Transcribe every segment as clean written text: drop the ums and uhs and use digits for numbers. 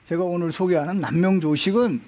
제가 오늘 소개하는 남명조식은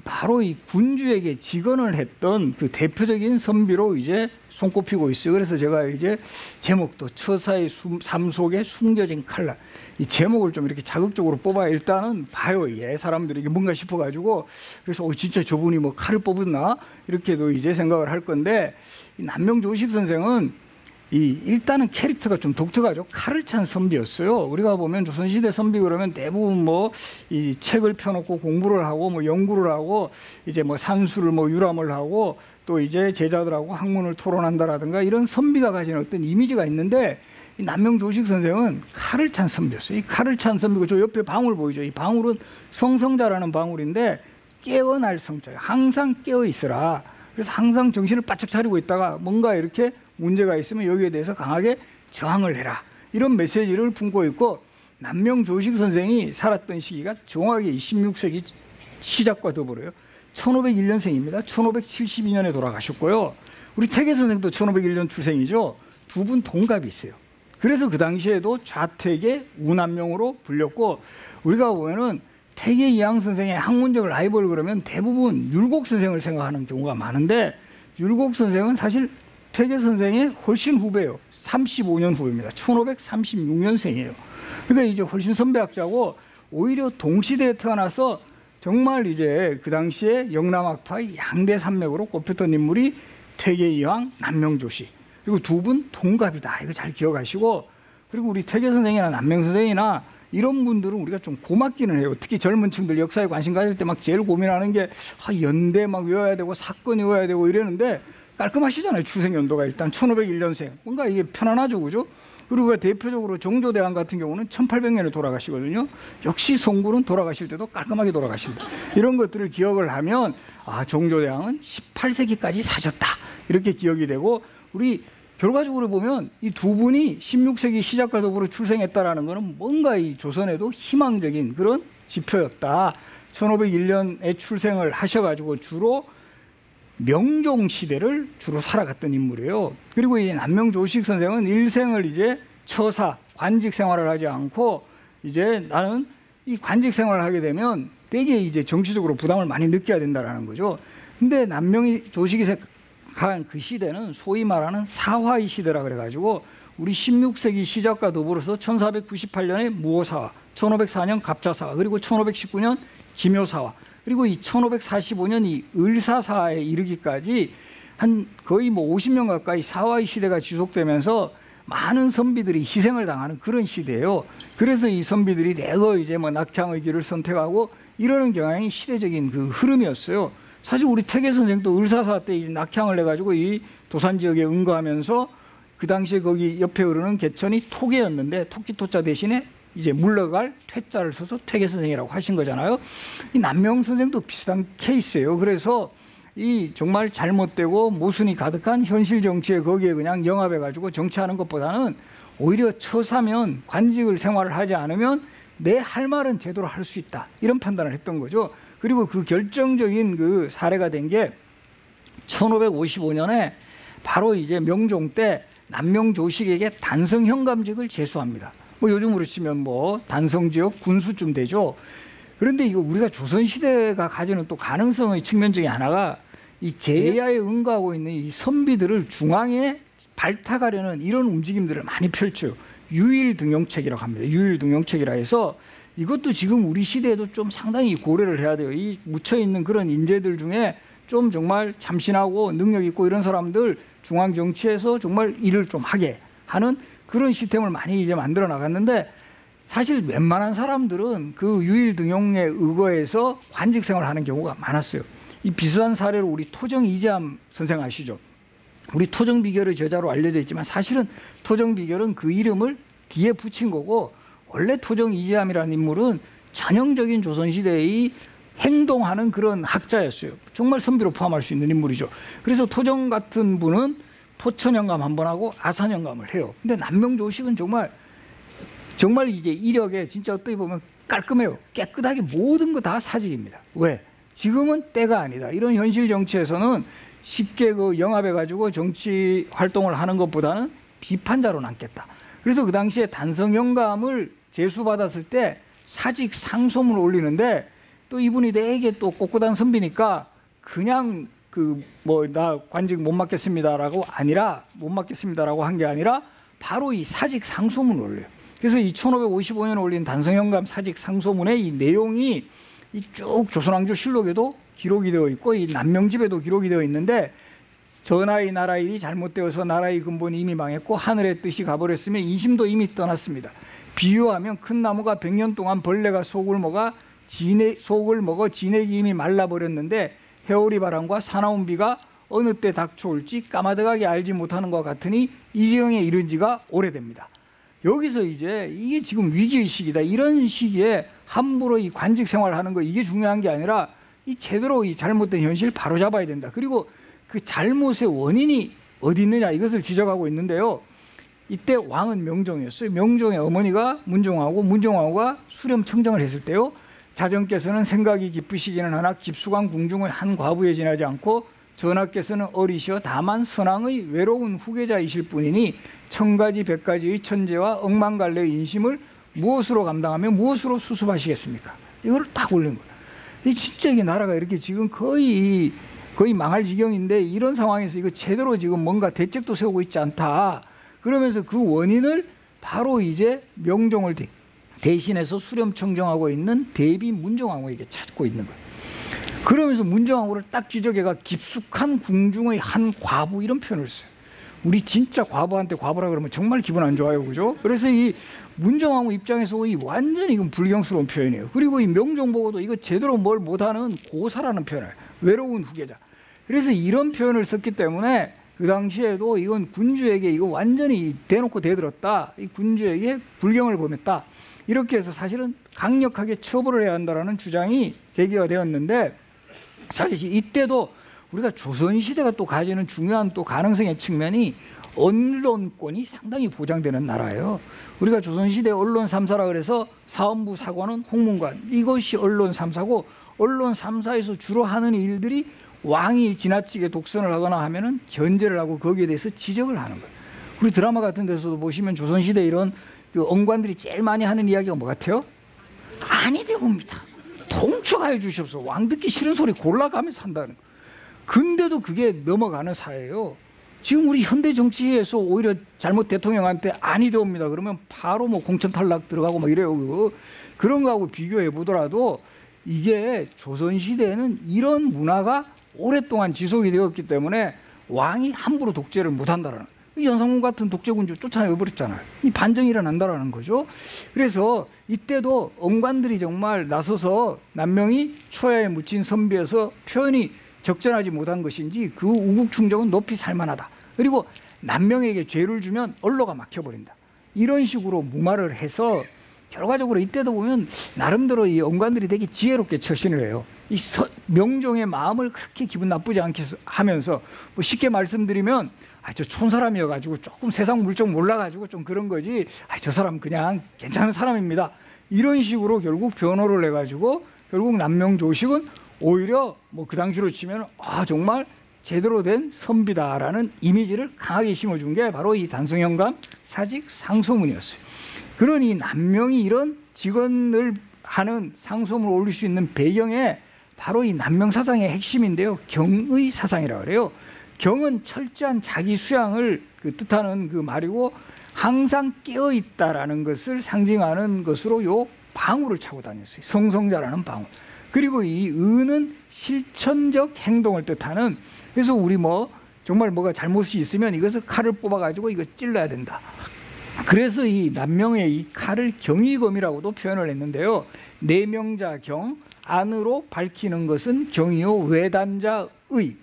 바로 이 군주에게 직언을 했던 그 대표적인 선비로 이제 손꼽히고 있어요. 그래서 제가 이제 제목도 처사의 삶 속에 숨겨진 칼날, 이 제목을 좀 이렇게 자극적으로 뽑아야 일단은 봐요. 예, 사람들이 이게 뭔가 싶어가지고 그래서 진짜 저분이 뭐 칼을 뽑았나 이렇게도 이제 생각을 할 건데, 이 남명조식 선생은 일단은 캐릭터가 좀 독특하죠. 칼을 찬 선비였어요. 우리가 보면 조선시대 선비 그러면 대부분 뭐 이 책을 펴놓고 공부를 하고 뭐 연구를 하고 이제 뭐 산수를 뭐 유람을 하고 또 이제 제자들하고 학문을 토론한다라든가 이런 선비가 가진 어떤 이미지가 있는데, 이 남명조식 선생은 칼을 찬 선비였어요. 이 칼을 찬 선비고 저 옆에 방울 보이죠. 이 방울은 성성자라는 방울인데 깨어날 성자예요. 항상 깨어 있으라. 그래서 항상 정신을 바짝 차리고 있다가 뭔가 이렇게 문제가 있으면 여기에 대해서 강하게 저항을 해라, 이런 메시지를 품고 있고, 남명조식 선생이 살았던 시기가 정확히 16세기 시작과 더불어요. 1501년생입니다. 1572년에 돌아가셨고요. 우리 태계 선생도 1501년 출생이죠. 두 분 동갑이 있어요. 그래서 그 당시에도 좌태계 우남명으로 불렸고, 우리가 보면은 태계 이항 선생의 학문적 라이벌 그러면 대부분 율곡 선생을 생각하는 경우가 많은데, 율곡 선생은 사실 태계 선생의 훨씬 후배예요. 35년 후배입니다. 1536년생이에요. 그러니까 이제 훨씬 선배학자고, 오히려 동시대에 태어나서 정말 이제 그 당시에 영남학파의 양대 산맥으로 꼽혔던 인물이 태계 이황, 남명조식. 그리고 두 분 동갑이다. 이거 잘 기억하시고, 그리고 우리 태계 선생이나 남명 선생이나 이런 분들은 우리가 좀 고맙기는 해요. 특히 젊은 층들 역사에 관심 가질 때 막 제일 고민하는 게 연대 막 외워야 되고 사건 외워야 되고 이러는데, 깔끔하시잖아요. 출생 연도가 일단 1501년생. 뭔가 이게 편안하죠, 그죠? 그리고 대표적으로 정조대왕 같은 경우는 1800년에 돌아가시거든요. 역시 성군은 돌아가실 때도 깔끔하게 돌아가십니다. 이런 것들을 기억을 하면 정조대왕은 18세기까지 사셨다, 이렇게 기억이 되고, 우리 결과적으로 보면 이 두 분이 16세기 시작과 더불어 출생했다라는 것은 뭔가 이 조선에도 희망적인 그런 지표였다. 1501년에 출생을 하셔가지고 주로 명종 시대를 주로 살아갔던 인물이에요. 그리고 이 남명조식 선생은 일생을 이제 처사, 관직 생활을 하지 않고, 이제 나는 이 관직 생활을 하게 되면 되게 이제 정치적으로 부담을 많이 느껴야 된다라는 거죠. 근데 남명조식이 간 그 시대는 소위 말하는 사화의 시대라 그래가지고, 우리 16세기 시작과 더불어서 1498년에 무오사화, 1504년 갑자사화, 그리고 1519년 기묘사화, 그리고 이 1545년 이 을사사에 이르기까지 한 거의 뭐 50년 가까이 사화의 시대가 지속되면서 많은 선비들이 희생을 당하는 그런 시대예요. 그래서 이 선비들이 대거 이제 뭐 낙향의 길을 선택하고 이러는 경향이 시대적인 그 흐름이었어요. 사실 우리 태계 선생도 을사사 때 이 낙향을 해가지고 이 도산 지역에 응거하면서 그 당시에 거기 옆에 흐르는 개천이 토계였는데, 토끼토자 대신에 이제 물러갈 퇴자를 써서 퇴계 선생이라고 하신 거잖아요. 이 남명 선생도 비슷한 케이스예요. 그래서 이 정말 잘못되고 모순이 가득한 현실 정치에 거기에 그냥 영합해가지고 정치하는 것보다는 오히려 처사면 관직을 생활을 하지 않으면 내 할 말은 제대로 할 수 있다, 이런 판단을 했던 거죠. 그리고 그 결정적인 그 사례가 된 게 1555년에 바로 이제 명종 때 남명조식에게 단성현감직을 제수합니다. 뭐 요즘으로 치면 뭐 단성지역 군수쯤 되죠. 그런데 이거 우리가 조선시대가 가지는 또 가능성의 측면 중에 하나가, 이 제야에 응거하고 있는 이 선비들을 중앙에 발탁하려는 이런 움직임들을 많이 펼쳐요. 유일등용책이라고 합니다. 유일등용책이라 해서 이것도 지금 우리 시대에도 좀 상당히 고려를 해야 돼요. 이 묻혀있는 그런 인재들 중에 좀 정말 참신하고 능력 있고 이런 사람들 중앙 정치에서 정말 일을 좀 하게 하는 그런 시스템을 많이 이제 만들어 나갔는데, 사실 웬만한 사람들은 그 유일등용에 의거해서 관직 생활을 하는 경우가 많았어요. 이 비슷한 사례로 우리 토정 이재함 선생 아시죠? 우리 토정비결의 저자로 알려져 있지만 사실은 토정비결은 그 이름을 뒤에 붙인 거고, 원래 토정 이재함이라는 인물은 전형적인 조선시대의 행동하는 그런 학자였어요. 정말 선비로 포함할 수 있는 인물이죠. 그래서 토정 같은 분은 포천영감 한번 하고 아산영감을 해요. 근데 남명조식은 정말 이제 이력에 진짜 어떻게 보면 깔끔해요. 깨끗하게 모든 거 다 사직입니다. 왜? 지금은 때가 아니다. 이런 현실 정치에서는 쉽게 그 영합해가지고 정치 활동을 하는 것보다는 비판자로 남겠다. 그래서 그 당시에 단성영감을 제수받았을 때 사직 상소문을 올리는데 또 이분이 되게 또 꼿꼿한 선비니까 그냥 나 관직 못 맡겠습니다라고 한 게 아니라 바로 이 사직 상소문을 올려요. 그래서 1555년에 올린 단성현감 사직 상소문의 이 내용이 쭉 조선왕조실록에도 기록이 되어 있고 이 남명집에도 기록이 되어 있는데, 전하의 나라 일이 잘못되어서 나라의 근본이 이미 망했고 하늘의 뜻이 가버렸으며 인심도 이미 떠났습니다. 비유하면 큰 나무가 100년 동안 벌레가 속을 먹어 진액이 이미 말라버렸는데 해오리 바람과 사나운 비가 어느 때 닥쳐올지 까마득하게 알지 못하는 것 같으니 이 지경에 이른 지가 오래됩니다. 여기서 이제 이게 지금 위기의 시기다. 이런 시기에 함부로 이 관직 생활하는 거 이게 중요한 게 아니라 이 제대로 이 잘못된 현실을 바로잡아야 된다. 그리고 그 잘못의 원인이 어디 있느냐 이것을 지적하고 있는데요. 이때 왕은 명종이었어요. 명종의 어머니가 문종왕후고 문종왕후가 수렴청정을 했을 때요. 자정께서는 생각이 깊으시기는 하나 깊숙한 궁중의 한 과부에 지나지 않고 전하께서는 어리시어 다만 선왕의 외로운 후계자이실 뿐이니 천가지 백가지의 천재와 억만갈래의 인심을 무엇으로 감당하며 무엇으로 수습하시겠습니까? 이걸 딱 올린 거예요. 진짜 이게 나라가 이렇게 지금 거의 망할 지경인데 이런 상황에서 이거 제대로 지금 뭔가 대책도 세우고 있지 않다. 그러면서 그 원인을 바로 이제 명종을 대신해서 수렴청정하고 있는 대비 문종왕후에게 찾고 있는 거예요. 그러면서 문종왕후를 딱 지적해가 깊숙한 궁중의 한 과부 이런 표현을 써요. 우리 진짜 과부한테 과부라 그러면 정말 기분 안 좋아요, 그죠? 그래서 이 문종왕후 입장에서 완전히 이건 불경스러운 표현이에요. 그리고 이 명종 보고도 이거 제대로 뭘 못하는 고사라는 표현을 해요. 외로운 후계자. 그래서 이런 표현을 썼기 때문에 그 당시에도 이건 군주에게 이거 완전히 대놓고 대들었다. 이 군주에게 불경을 범했다. 이렇게 해서 사실은 강력하게 처벌을 해야 한다는 주장이 제기가 되었는데, 사실 이때도 우리가 조선시대가 또 가지는 중요한 또 가능성의 측면이 언론권이 상당히 보장되는 나라예요. 우리가 조선시대 언론 3사라 그래서 사원부 사관원 홍문관 이것이 언론 3사고, 언론 3사에서 주로 하는 일들이 왕이 지나치게 독선을 하거나 하면은 견제를 하고 거기에 대해서 지적을 하는 거예요. 우리 드라마 같은 데서도 보시면 조선시대 이런 그 언관들이 제일 많이 하는 이야기가 뭐 같아요? 아니되옵니다. 통촉하여 주시옵소서. 왕 듣기 싫은 소리 골라가면서 한다는 거예요. 근데도 그게 넘어가는 사회예요. 지금 우리 현대 정치에서 오히려 잘못 대통령한테 아니되옵니다 그러면 바로 뭐 공천 탈락 들어가고 막 이래요. 그런 거하고 비교해 보더라도 이게 조선시대에는 이런 문화가 오랫동안 지속이 되었기 때문에 왕이 함부로 독재를 못한다는 거예요. 연산군 같은 독재군주 쫓아내버렸잖아요. 이 반정이 일어난다는 거죠. 그래서 이때도 언관들이 정말 나서서 남명이 초야에 묻힌 선비에서 표현이 적절하지 못한 것인지 그 우국충정은 높이 살만하다. 그리고 남명에게 죄를 주면 언로가 막혀버린다. 이런 식으로 무마를 해서 결과적으로 이때도 보면 나름대로 이 언관들이 되게 지혜롭게 처신을 해요. 이 명종의 마음을 그렇게 기분 나쁘지 않게 하면서 뭐 쉽게 말씀드리면 저 촌사람이어가지고 조금 세상 물정 몰라가지고 좀 그런 거지 저 사람 그냥 괜찮은 사람입니다. 이런 식으로 결국 변호를 해가지고 결국 남명조식은 오히려 뭐 그 당시로 치면 정말 제대로 된 선비다라는 이미지를 강하게 심어준 게 바로 이 단성현감 사직 상소문이었어요. 그러니 남명이 이런 직언을 하는 상소문을 올릴 수 있는 배경에 바로 이 남명 사상의 핵심인데요. 경의 사상이라고 그래요. 경은 철저한 자기 수양을 뜻하는 그 말이고 항상 깨어 있다라는 것을 상징하는 것으로 요 방울을 차고 다녔어요. 성성자라는 방울. 그리고 이 의는 실천적 행동을 뜻하는, 그래서 우리 뭐 정말 뭐가 잘못이 있으면 이것을 칼을 뽑아가지고 이거 찔러야 된다. 그래서 이 남명의 이 칼을 경의검이라고도 표현을 했는데요. 내명자 경, 안으로 밝히는 것은 경이요 외단자 의,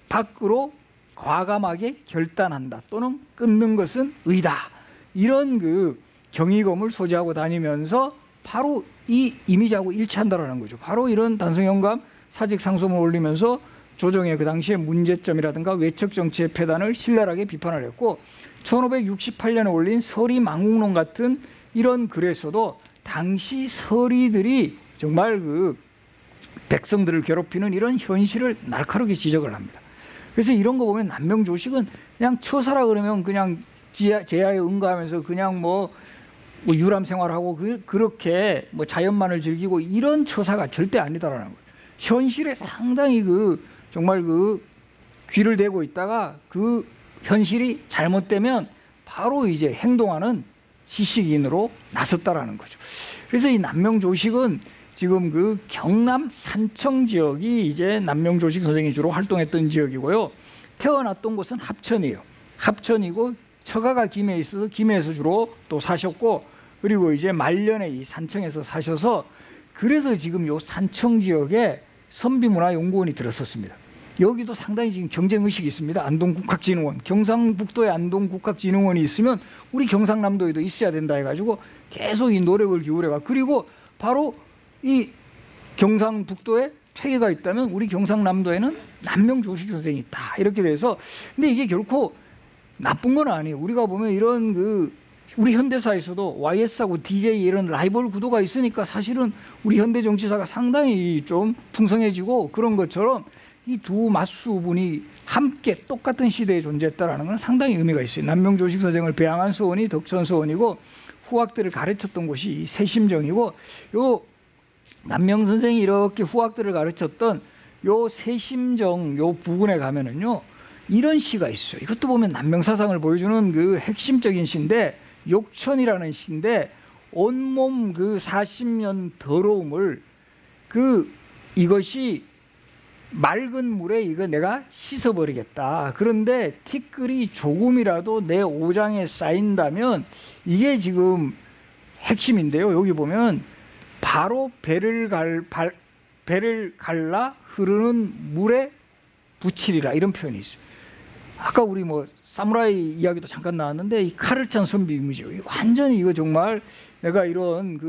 밖으로 과감하게 결단한다 또는 끊는 것은 의다. 이런 그 경의검을 소지하고 다니면서 바로 이 이미지하고 일치한다라는 거죠. 바로 이런 단성현감 사직 상소문을 올리면서 조정의 그 당시의 문제점이라든가 외척 정치의 폐단을 신랄하게 비판을 했고, 1568년에 올린 서리 망국론 같은 이런 글에서도 당시 서리들이 정말 그 백성들을 괴롭히는 이런 현실을 날카롭게 지적을 합니다. 그래서 이런 거 보면 남명조식은 그냥 처사라 그러면 그냥 제야에 응가하면서 그냥 뭐 뭐 유람 생활하고 그렇게 뭐 자연만을 즐기고 이런 처사가 절대 아니다라는 거예요. 현실에 상당히 정말 귀를 대고 있다가 그 현실이 잘못되면 바로 이제 행동하는 지식인으로 나섰다라는 거죠. 그래서 이 남명조식은 지금 경남 산청 지역이 이제 남명조식 선생이 주로 활동했던 지역이고요. 태어났던 곳은 합천이에요. 합천이고 처가가 김해에 있어서 김해에서 주로 또 사셨고, 그리고 이제 말년에 이 산청에서 사셔서 그래서 지금 요 산청 지역에 선비문화연구원이 들었었습니다. 여기도 상당히 지금 경쟁의식이 있습니다. 안동국학진흥원, 경상북도에 안동국학진흥원이 있으면 우리 경상남도에도 있어야 된다 해가지고 계속 이 노력을 기울여가. 그리고 바로 이 경상북도에 퇴계가 있다면 우리 경상남도에는 남명조식 선생이 있다, 이렇게 돼서. 근데 이게 결코 나쁜 건 아니에요. 우리가 보면 이런 우리 현대사에서도 YS하고 DJ 이런 라이벌 구도가 있으니까 사실은 우리 현대 정치사가 상당히 좀 풍성해지고 그런 것처럼 이 두 맞수분이 함께 똑같은 시대에 존재했다는 건 상당히 의미가 있어요. 남명조식 선생을 배양한 서원이 덕천서원이고 후학들을 가르쳤던 곳이 이 세심정이고, 요 남명 선생이 이렇게 후학들을 가르쳤던 요 세심정 요 부근에 가면은요 이런 시가 있어요. 이것도 보면 남명사상을 보여주는 핵심적인 시인데, 욕천이라는 시인데, 온몸 40년 더러움을 이것이 맑은 물에 이거 내가 씻어버리겠다. 그런데 티끌이 조금이라도 내 오장에 쌓인다면, 이게 지금 핵심인데요. 여기 보면 바로 배를 갈라 흐르는 물에 붙이리라, 이런 표현이 있어요. 아까 우리 사무라이 이야기도 잠깐 나왔는데 이 칼을 찬 선비 이미지요. 완전히 이거 정말 내가 이런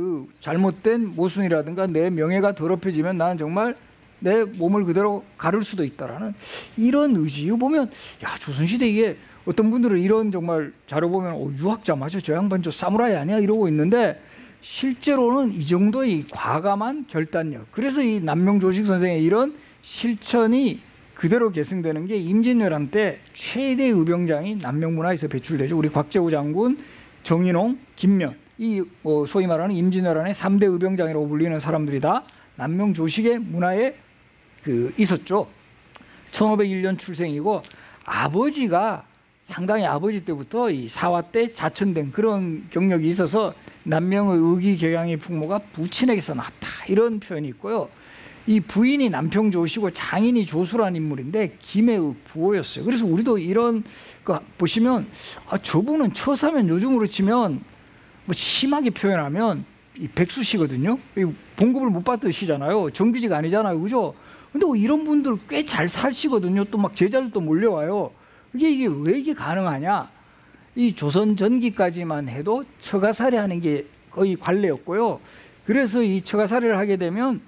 잘못된 모순이라든가 내 명예가 더럽혀지면 나는 정말 내 몸을 그대로 가를 수도 있다라는 이런 의지. 이거 보면 조선시대 이게 어떤 분들은 이런 정말 자료 보면 유학자 맞아, 저 양반 저 사무라이 아니야 이러고 있는데, 실제로는 이 정도의 과감한 결단력. 그래서 이 남명조식 선생의 이런 실천이 그대로 계승되는 게 임진왜란 때 최대 의병장이 남명문화에서 배출되죠. 우리 곽재우 장군, 정인홍, 김면, 이 소위 말하는 임진왜란의 3대 의병장이라고 불리는 사람들이 다 남명조식의 문화에 있었죠. 1501년 출생이고, 아버지가 상당히 아버지 때부터 이 사화 때 자천된 그런 경력이 있어서 남명의 의기 격양의 풍모가 부친에게서 나왔다, 이런 표현이 있고요. 이 부인이 남평조시고 장인이 조수라는 인물인데 김해의 부호였어요. 그래서 우리도 이런 거 보시면 저분은 처사면 요즘으로 치면 심하게 표현하면 이 백수시거든요. 봉급을 못 받던 시잖아요. 정규직 아니잖아요, 그죠? 근데 이런 분들 꽤 잘 사시거든요. 또 막 제자들도 몰려와요. 이게 왜 이게 가능하냐? 이 조선 전기까지만 해도 처가살이하는 게 거의 관례였고요. 그래서 이 처가살이를 하게 되면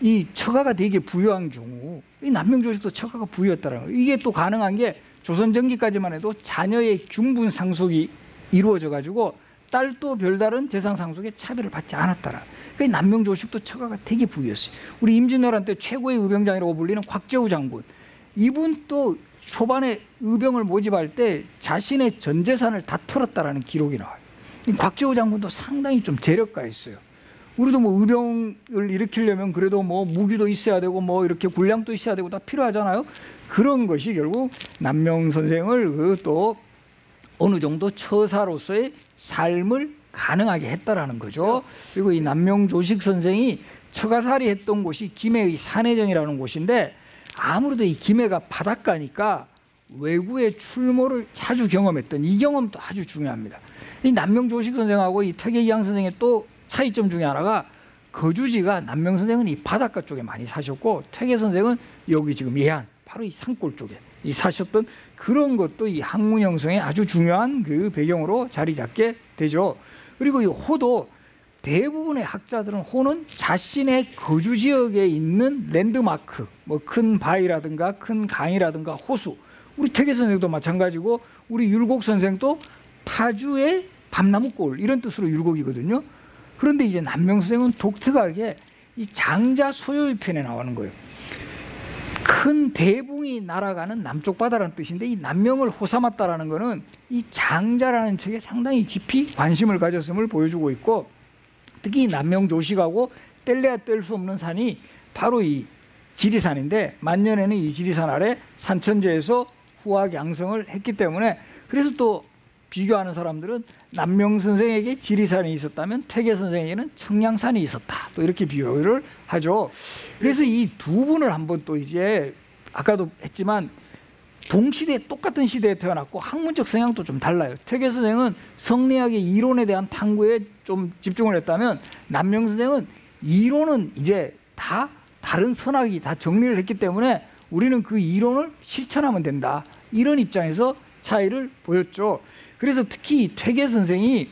이 처가가 되게 부유한 경우, 이 남명조식도 처가가 부유였다라는 거예요. 이게 또 가능한 게 조선 전기까지만 해도 자녀의 균분 상속이 이루어져 가지고 딸도 별다른 재산 상속에 차별을 받지 않았다라. 그러니까 남명조식도 처가가 되게 부유했어요. 우리 임진왜란 때 최고의 의병장이라고 불리는 곽재우 장군, 이분 또 초반에 의병을 모집할 때 자신의 전 재산을 다 털었다라는 기록이 나와요. 곽재우 장군도 상당히 좀 재력가였어요. 우리도 의병을 일으키려면 그래도 무기도 있어야 되고 이렇게 군량도 있어야 되고 다 필요하잖아요. 그런 것이 결국 남명 선생을 또 어느 정도 처사로서의 삶을 가능하게 했다라는 거죠. 그리고 이 남명조식 선생이 처가살이 했던 곳이 김해의 산해정이라는 곳인데, 아무래도 이 김해가 바닷가니까 외구의 출몰을 자주 경험했던 이 경험도 아주 중요합니다. 이 남명조식 선생하고 이 퇴계이양 선생의 또 차이점 중에 하나가, 거주지가 남명 선생은 이 바닷가 쪽에 많이 사셨고 퇴계 선생은 여기 지금 예안 바로 이 산골 쪽에 사셨던 그런 것도 이 학문 형성에 아주 중요한 배경으로 자리 잡게 되죠. 그리고 이 호도 대부분의 학자들은 호는 자신의 거주 지역에 있는 랜드마크, 큰 바위라든가 큰 강이라든가 호수, 우리 퇴계 선생도 마찬가지고 우리 율곡 선생도 파주의 밤나무골 이런 뜻으로 율곡이거든요. 그런데 이제 남명 선생은 독특하게 이 장자 소요의 편에 나오는 거예요. 큰 대붕이 날아가는 남쪽 바다라는 뜻인데 이 남명을 호삼았다라는 것은 이 장자라는 책에 상당히 깊이 관심을 가졌음을 보여주고 있고, 특히 남명 조식하고 뗄래야 뗄 수 없는 산이 바로 이 지리산인데, 만년에는 이 지리산 아래 산천제에서 후학 양성을 했기 때문에, 그래서 또 비교하는 사람들은 남명 선생에게 지리산이 있었다면 퇴계 선생에게는 청량산이 있었다, 또 이렇게 비교를 하죠. 그래서 이 두 분을 한번 또 이제 아까도 했지만 동시대 똑같은 시대에 태어났고 학문적 성향도 좀 달라요. 퇴계 선생은 성리학의 이론에 대한 탐구에 좀 집중을 했다면, 남명 선생은 이론은 이제 다 다른 선학이 다 정리를 했기 때문에 우리는 그 이론을 실천하면 된다, 이런 입장에서 차이를 보였죠. 그래서 특히 퇴계 선생이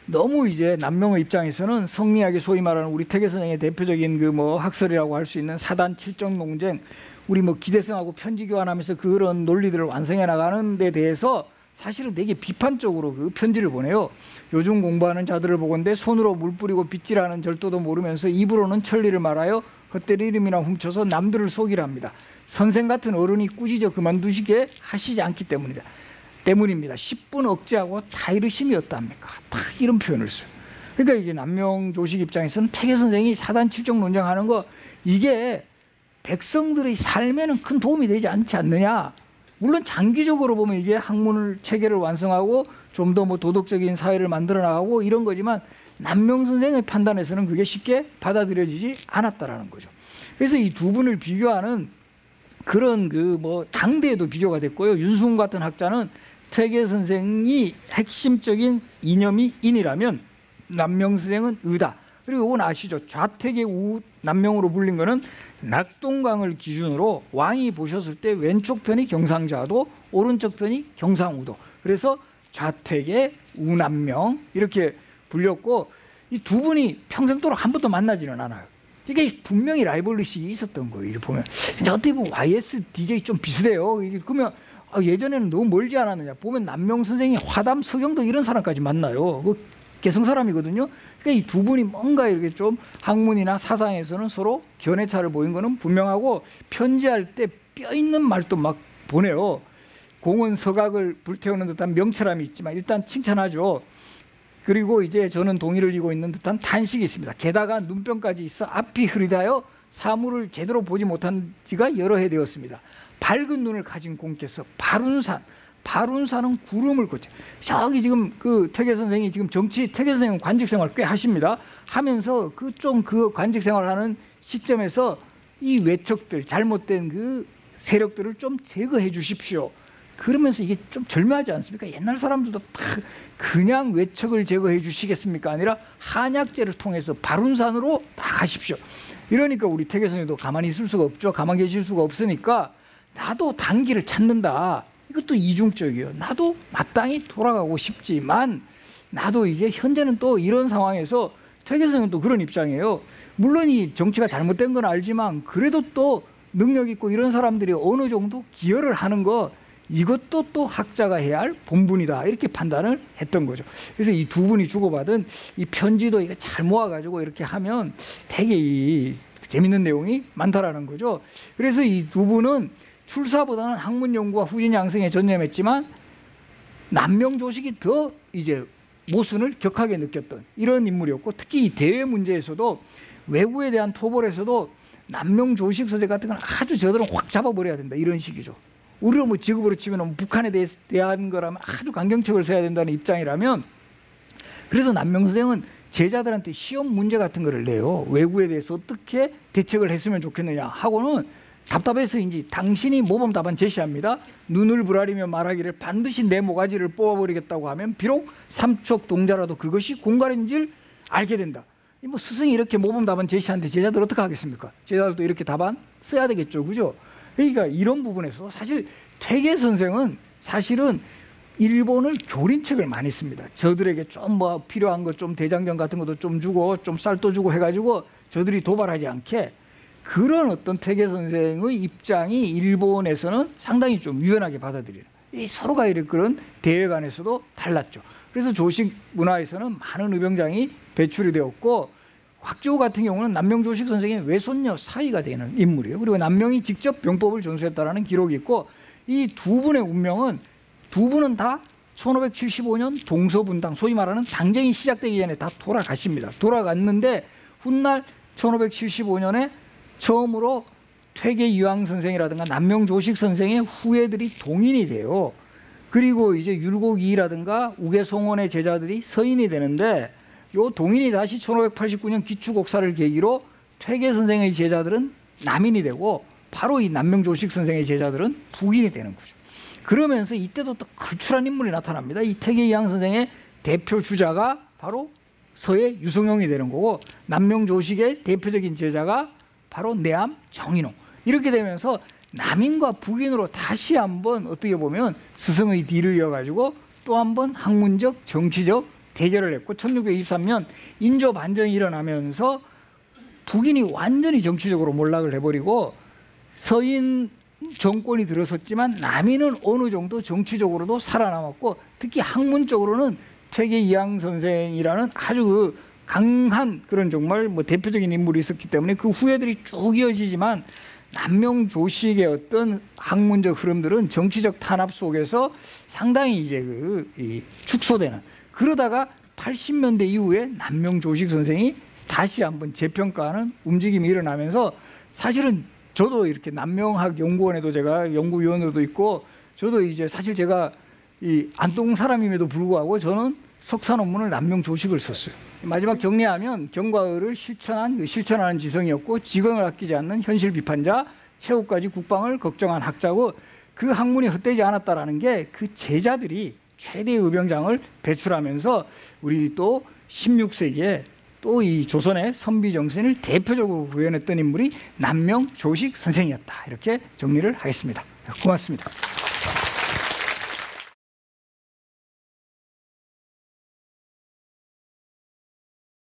너무 이제 남명의 입장에서는 성리학의 소위 말하는 우리 퇴계 선생의 대표적인 그 뭐 학설이라고 할 수 있는 사단 칠정 논쟁, 우리 뭐 기대성하고 편지 교환하면서 그런 논리들을 완성해 나가는 데 대해서 사실은 되게 비판적으로 그 편지를 보내요. 요즘 공부하는 자들을 보건대 손으로 물 뿌리고 빗질하는 절도도 모르면서 입으로는 천리를 말하여 헛되이 이름이나 훔쳐서 남들을 속이라 합니다. 선생 같은 어른이 꾸짖어 그만두시게 하시지 않기 때문입니다. 10분 억제하고 다 이르심이었다 합니까? 딱 이런 표현을 써요. 그러니까 이게 남명 조식 입장에서는 퇴계 선생이 사단 칠정 논쟁하는 거, 이게 백성들의 삶에는 큰 도움이 되지 않지 않느냐. 물론 장기적으로 보면 이게 학문을 체계를 완성하고 좀 더 뭐 도덕적인 사회를 만들어 나가고 이런 거지만, 남명 선생의 판단에서는 그게 쉽게 받아들여지지 않았다라는 거죠. 그래서 이 두 분을 비교하는 그런 그 뭐 당대에도 비교가 됐고요. 윤수훈 같은 학자는 퇴계 선생이 핵심적인 이념이 인이라면 남명 선생은 의다. 그리고 이건 아시죠? 좌택의 우 남명으로 불린 거는 낙동강을 기준으로 왕이 보셨을 때 왼쪽 편이 경상좌도, 오른쪽 편이 경상우도. 그래서 좌택의 우남명 이렇게 불렸고, 이 두 분이 평생도록 한 번도 만나지는 않아요. 이게 분명히 라이벌리시 있었던 거예요. 이게 보면 이제 어떻게 보면 YS DJ 좀 비슷해요. 이게 그러면 예전에는 너무 멀지 않았느냐. 보면 남명 선생이 화담, 서경덕 이런 사람까지 만나요. 그 개성 사람이거든요. 그러니까 이 두 분이 뭔가 이렇게 좀 학문이나 사상에서는 서로 견해차를 보인 거는 분명하고, 편지할 때 뼈 있는 말도 막 보내요. 공원 서각을 불태우는 듯한 명철함이 있지만 일단 칭찬하죠. 그리고 이제 저는 동의를 이고 있는 듯한 탄식이 있습니다. 게다가 눈병까지 있어 앞이 흐리다여 사물을 제대로 보지 못한 지가 여러 해 되었습니다. 밝은 눈을 가진 공께서 발운산은 구름을 걷죠. 저기 지금 그 퇴계 선생이 지금 퇴계 선생은 관직 생활 꽤 하십니다. 하면서 그 관직 생활하는 시점에서 이 외척들, 잘못된 그 세력들을 좀 제거해 주십시오. 그러면서 이게 좀 절묘하지 않습니까? 옛날 사람들도 다 그냥 외척을 제거해 주시겠습니까? 아니라 한약재를 통해서 발운산으로 다 가십시오. 이러니까 우리 퇴계 선생도 가만히 있을 수가 없죠. 가만히 계실 수가 없으니까 나도 단기를 찾는다. 이것도 이중적이에요. 나도 마땅히 돌아가고 싶지만 나도 이제 현재는 또 이런 상황에서, 퇴계 선생은 또 그런 입장이에요. 물론 이 정치가 잘못된 건 알지만 그래도 또 능력 있고 이런 사람들이 어느 정도 기여를 하는 거, 이것도 또 학자가 해야 할 본분이다, 이렇게 판단을 했던 거죠. 그래서 이 두 분이 주고받은 이 편지도 이거 잘 모아가지고 이렇게 하면 되게 재밌는 내용이 많다라는 거죠. 그래서 이 두 분은 출사보다는 학문 연구와 후진 양성에 전념했지만 남명 조식이 더 이제 모순을 격하게 느꼈던 이런 인물이었고, 특히 이 대외 문제에서도 외부에 대한 토벌에서도 남명 조식 서재 같은 건 아주 저들은 확 잡아버려야 된다, 이런 식이죠. 우리로 뭐 직업으로 치면 북한에 대한 거라면 아주 강경책을 써야 된다는 입장이라면, 그래서 남명 선생은 제자들한테 시험 문제 같은 거를 내요. 외구에 대해서 어떻게 대책을 했으면 좋겠느냐 하고는 답답해서인지 당신이 모범 답안 제시합니다. 눈을 부라리며 말하기를 반드시 내 모가지를 뽑아버리겠다고 하면 비록 삼척 동자라도 그것이 공갈인 줄 알게 된다. 뭐 스승이 이렇게 모범 답안 제시하는데 제자들 어떻게 하겠습니까? 제자들도 이렇게 답안 써야 되겠죠, 그죠? 그러니까 이런 부분에서 사실 퇴계 선생은 사실은 일본을 교린책을 많이 씁니다. 저들에게 좀 뭐 필요한 것 좀 대장경 같은 것도 좀 주고 좀 쌀도 주고 해가지고 저들이 도발하지 않게, 그런 어떤 퇴계 선생의 입장이 일본에서는 상당히 좀 유연하게 받아들여요. 이 서로가 이런 그런 대외 간에서도 달랐죠. 그래서 조식 문화에서는 많은 의병장이 배출이 되었고, 곽지우 같은 경우는 남명조식 선생의 외손녀 사이가 되는 인물이에요. 그리고 남명이 직접 병법을 전수했다라는 기록이 있고 이 두 분의 운명은 두 분은 다 1575년 동서분당 소위 말하는 당쟁이 시작되기 전에 다 돌아가십니다. 돌아갔는데 훗날 1575년에 처음으로 퇴계 이황 선생이라든가 남명조식 선생의 후예들이 동인이 돼요. 그리고 이제 율곡이라든가 우계송원의 제자들이 서인이 되는데 요 동인이 다시 1589년 기축옥사를 계기로 퇴계 선생의 제자들은 남인이 되고 바로 이 남명조식 선생의 제자들은 북인이 되는 거죠. 그러면서 이때도 또 걸출한 인물이 나타납니다. 이 퇴계 이황 선생의 대표 주자가 바로 서예 유성룡이 되는 거고 남명조식의 대표적인 제자가 바로 내암 정인홍. 이렇게 되면서 남인과 북인으로 다시 한번 어떻게 보면 스승의 뒤를 이어가지고 또 한번 학문적 정치적 대결을 했고 1623년 인조 반정이 일어나면서 북인이 완전히 정치적으로 몰락을 해버리고 서인 정권이 들어섰지만 남인은 어느 정도 정치적으로도 살아남았고 특히 학문적으로는 퇴계 이황 선생이라는 아주 그 강한 그런 정말 뭐 대표적인 인물이 있었기 때문에 그 후예들이 쭉 이어지지만 남명조식의 어떤 학문적 흐름들은 정치적 탄압 속에서 상당히 이제 축소되는 그러다가 80년대 이후에 남명조식 선생이 다시 한번 재평가하는 움직임이 일어나면서 사실은 저도 이렇게 남명학 연구원에도 제가 연구위원으로도 있고 저도 이제 사실 제가 이 안동 사람임에도 불구하고 저는 석사 논문을 남명조식을 썼어요. 마지막 정리하면 경과의를 실천하는 지성이었고 직언을 아끼지 않는 현실 비판자, 최후까지 국방을 걱정한 학자고 그 학문이 헛되지 않았다라는 게 그 제자들이 최대의 의병장을 배출하면서 우리 또 16세기에 또 이 조선의 선비 정신을 대표적으로 구현했던 인물이 남명조식 선생이었다. 이렇게 정리를 하겠습니다. 고맙습니다.